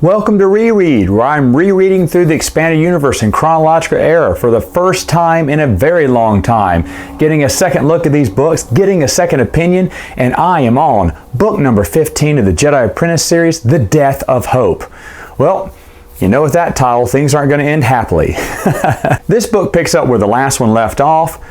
Welcome to Reread, where I'm rereading through the expanded universe in chronological order for the first time in a very long time, getting a second look at these books, getting a second opinion, and I am on book number 15 of the Jedi Apprentice series, The Death of Hope. Well, you know, with that title, things aren't going to end happily. This book picks up where the last one left off.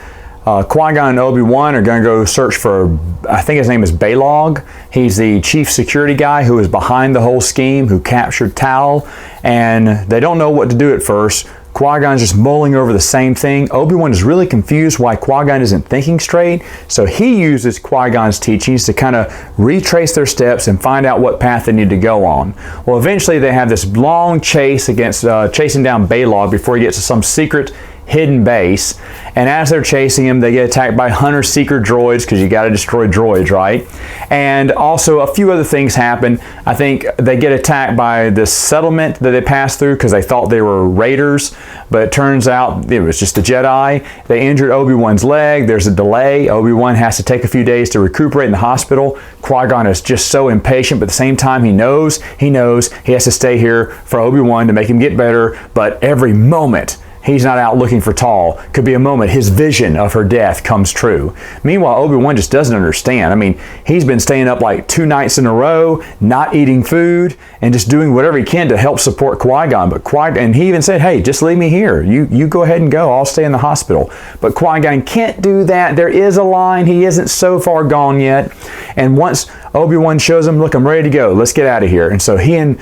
Qui-Gon and Obi-Wan are going to go search for, I think his name is Baylog. He's the chief security guy who is behind the whole scheme, who captured Tal, and they don't know what to do at first. Qui-Gon's just mulling over the same thing. Obi-Wan is really confused why Qui-Gon isn't thinking straight, so he uses Qui-Gon's teachings to kind of retrace their steps and find out what path they need to go on. Well, eventually they have this long chase against chasing down Baylog before he gets to some secret hidden base, and as they're chasing him, they get attacked by hunter-seeker droids, because you got to destroy droids, right? And also a few other things happen. I think they get attacked by this settlement that they passed through because they thought they were raiders, but it turns out it was just a Jedi. They injured Obi-Wan's leg. There's a delay. Obi-Wan has to take a few days to recuperate in the hospital. Qui-Gon is just so impatient, but at the same time he knows he has to stay here for Obi-Wan to make him get better, but every moment he's not out looking for Tal. Could be a moment his vision of her death comes true. Meanwhile, Obi-Wan just doesn't understand. I mean, he's been staying up like 2 nights in a row, not eating food, and just doing whatever he can to help support Qui-Gon. But and he even said, hey, just leave me here. You go ahead and go. I'll stay in the hospital. But Qui-Gon can't do that. There is a line. He isn't so far gone yet. And once Obi-Wan shows him, look, I'm ready to go. Let's get out of here. And so he and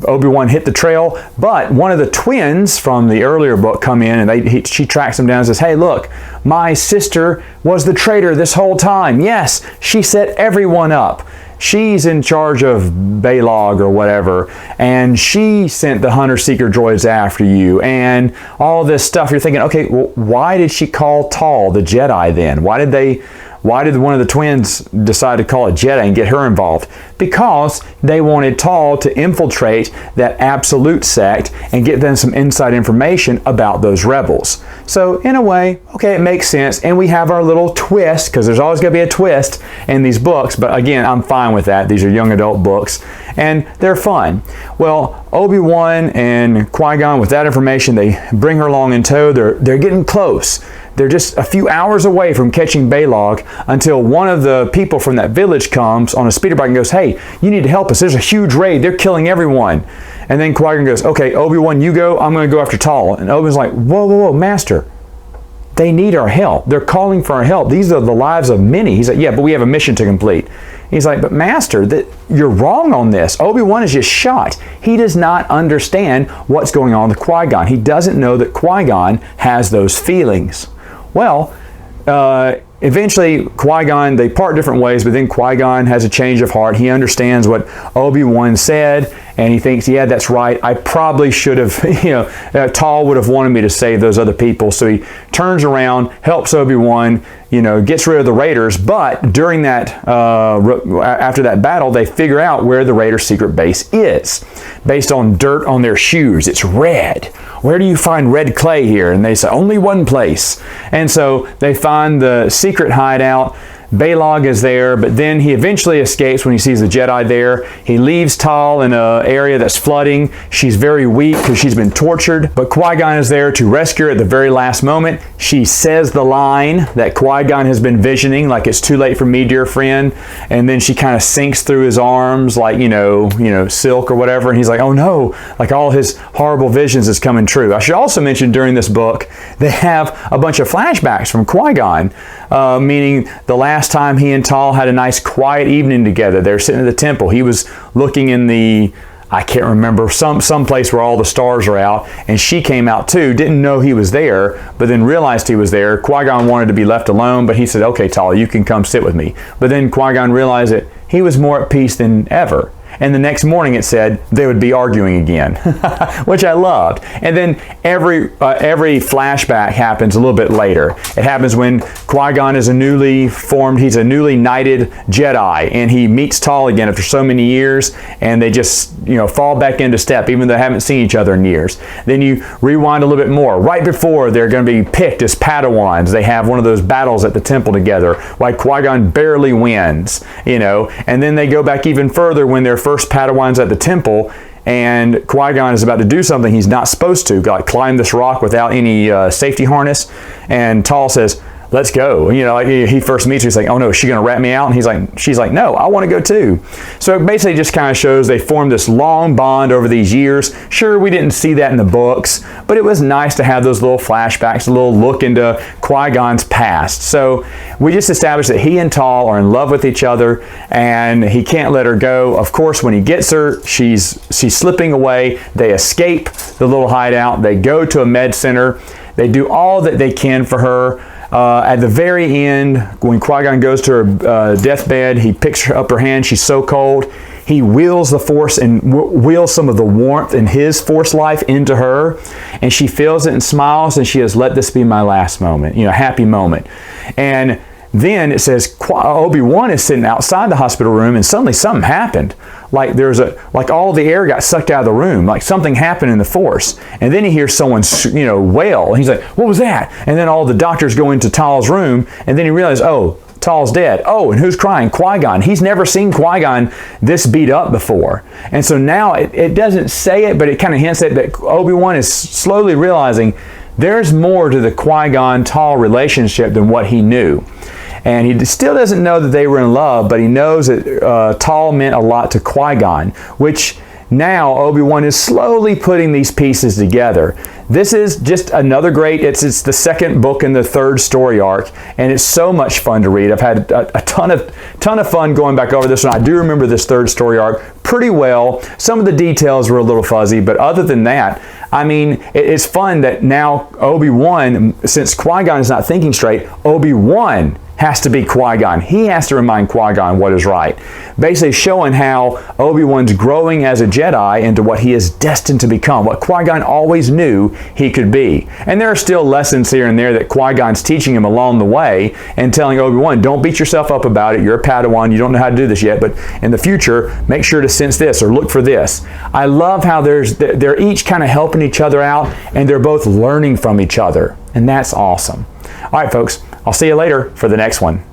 Obi-Wan hit the trail, but one of the twins from the earlier book come in, and she tracks him down and says, hey, look, my sister was the traitor this whole time. Yes, she set everyone up. She's in charge of Baylog or whatever, and she sent the hunter-seeker droids after you, and all this stuff. You're thinking, okay, well, why did she call Tal the Jedi then? Why did one of the twins decide to call a Jedi and get her involved? Because they wanted Tal to infiltrate that absolute sect and get them some inside information about those rebels. So in a way, okay, it makes sense, and we have our little twist, because there's always going to be a twist in these books, but again, I'm fine with that. These are young adult books, and they're fun. Well, Obi-Wan and Qui-Gon, with that information, they bring her along in tow. They're getting close. They're just a few hours away from catching Baylog until one of the people from that village comes on a speeder bike and goes, hey, you need to help us. There's a huge raid. They're killing everyone. And then Qui-Gon goes, okay, Obi-Wan, you go. I'm going to go after Tal. And Obi-Wan's like, whoa, whoa, whoa, Master. They need our help. They're calling for our help. These are the lives of many. He's like, yeah, but we have a mission to complete. He's like, but Master, you're wrong on this. Obi-Wan is just shocked. He does not understand what's going on with Qui-Gon. He doesn't know that Qui-Gon has those feelings. Well, eventually Qui-Gon, they part different ways, but then Qui-Gon has a change of heart. He understands what Obi-Wan said, and he thinks, yeah, that's right. I probably should have, Tal would have wanted me to save those other people. So he turns around, helps Obi-Wan, gets rid of the raiders. But during that, after that battle, they figure out where the raider secret base is, based on dirt on their shoes. It's red. Where do you find red clay here? And they say, only one place. And so they find the secret hideout. Baylog is there, but then he eventually escapes when he sees the Jedi there. He leaves Tal in an area that's flooding. She's very weak because she's been tortured, but Qui-Gon is there to rescue her at the very last moment. She says the line that Qui-Gon has been visioning, like, it's too late for me, dear friend, and then she kind of sinks through his arms like, silk or whatever, and he's like, oh no, like all his horrible visions is coming true. I should also mention during this book, they have a bunch of flashbacks from Qui-Gon, meaning the last time he and Tal had a nice quiet evening together. They were sitting at the temple. He was looking in the, I can't remember, some place where all the stars are out, and she came out too, didn't know he was there, but then realized he was there. Qui-Gon wanted to be left alone, but he said, okay, Tal, you can come sit with me. But then Qui-Gon realized that he was more at peace than ever. And the next morning it said they would be arguing again, which I loved. And then every flashback happens a little bit later. It happens when Qui-Gon is he's a newly knighted Jedi, and he meets Tal again after so many years, and they just, fall back into step, even though they haven't seen each other in years. Then you rewind a little bit more. Right before they're going to be picked as Padawans, they have one of those battles at the temple together, like Qui-Gon barely wins, and then they go back even further when they're first Padawans at the temple, and Qui-Gon is about to do something he's not supposed to, like climb this rock without any safety harness, and Tal says, let's go. You know, like he first meets her, he's like, oh no, is she going to rat me out? And she's like, no, I want to go too. So it basically just kind of shows they formed this long bond over these years. Sure, we didn't see that in the books, but it was nice to have those little flashbacks, a little look into Qui-Gon's past. So we just established that he and Tal are in love with each other, and he can't let her go. Of course, when he gets her, she's slipping away. They escape the little hideout. They go to a med center. They do all that they can for her. At the very end, when Qui-Gon goes to her deathbed, he picks up her hand. She's so cold. He wheels the Force and wheels some of the warmth in his Force life into her, and she feels it and smiles, and she says, let this be my last moment, you know, happy moment. And then it says Obi-Wan is sitting outside the hospital room, and suddenly something happened. Like like all the air got sucked out of the room, like something happened in the Force. And then he hears someone, you know, wail. And he's like, what was that? And then all the doctors go into Tal's room, and then he realizes, oh, Tal's dead. Oh, and who's crying? Qui-Gon. He's never seen Qui-Gon this beat up before. And so now it doesn't say it, but it kind of hints at that Obi-Wan is slowly realizing there's more to the Qui-Gon-Tal relationship than what he knew. And he still doesn't know that they were in love, but he knows that Tal meant a lot to Qui-Gon, which now Obi-Wan is slowly putting these pieces together. This is just another great, it's the second book in the third story arc, and it's so much fun to read. I've had a ton of fun going back over this one. I do remember this third story arc pretty well. Some of the details were a little fuzzy, but other than that, I mean, it's fun that now Obi-Wan, since Qui-Gon is not thinking straight, Obi-Wan has to be Qui-Gon. He has to remind Qui-Gon what is right. Basically showing how Obi-Wan's growing as a Jedi into what he is destined to become, what Qui-Gon always knew he could be. And there are still lessons here and there that Qui-Gon's teaching him along the way and telling Obi-Wan, don't beat yourself up about it. You're a Padawan. You don't know how to do this yet, but in the future, make sure to sense this or look for this. I love how they're each kind of helping each other out, and they're both learning from each other. And that's awesome. All right, folks. I'll see you later for the next one.